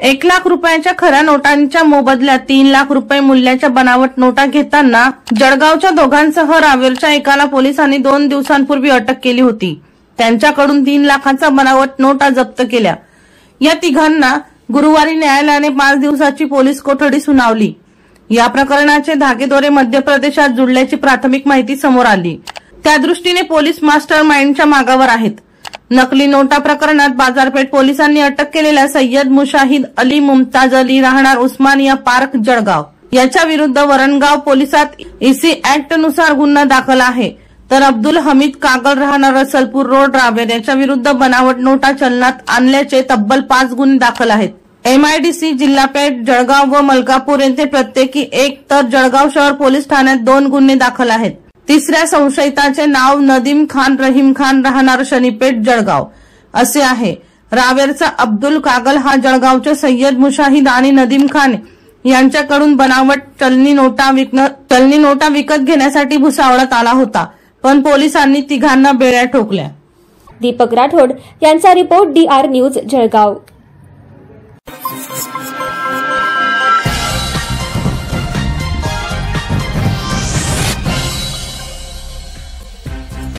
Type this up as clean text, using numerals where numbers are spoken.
1 लाख रुपयांच्या खऱ्या नोटांच्या मोबदल्यात 3 लाख रुपये मूल्याच्या बनावट नोटा घेताना जळगावच्या दोघांसह रावेरच्या एकाला पोलिसांनी 2 दिवसांपूर्वी अटक केली होती। त्यांच्याकडून 3 लाखांचा बनावट नोटा जप्त केल्या। या तिघांना गुरुवारी न्यायालयाने 5 दिवसाची पोलीस कोठडी सुनावली। या प्रकरणाचे धागेदोरे मध्य प्रदेशात जुळल्याची प्राथमिक माहिती समोर आली। त्या दृष्टीने पोलीस मास्टर माइंडच्या मागावर आहेत। नकली नोटा प्रकरणात बाजारपेठ पोलिसांनी अटक केलेल्या सय्यद मुशाहिद अली मुमताज अली राहणार उस्मानिया पार्क जळगाव याच्या विरुद्ध वरणगाव पोलिसात इसी ऍक्ट नुसार गुन्हा दाखल आहे। तर अब्दुल हमीद कागल राहणार रसलपूर रोड रावेर याच्या विरुद्ध बनावट नोटा चलनात आणल्याचे तब्बल 5 गुन्हे दाखल आहेत। MIDC जिल्हा पेठ जळगाव व मलकापूर येथे प्रत्येकी 1 तर जळगाव शहर पोलीस ठाण्यात 2 गुन्हे दाखल आहेत। तिसऱ्या संशयिताचे नाव नदीम खान रहीम खान राहणार शनीपेठ जळगाव असे आहे। रावेरचा अब्दुल कागल हा जळगावचे सय्यद मुशाहिद आणि नदीम खान यांच्याकडून बनावट चलनी नोटा विकत घेण्यासाठी भुसावळात आला होता, पण पोलिसांनी तिघांना बेड्या ठोकल्या। दीपक राठोड यांचा रिपोर्ट DR न्यूज जळगाव।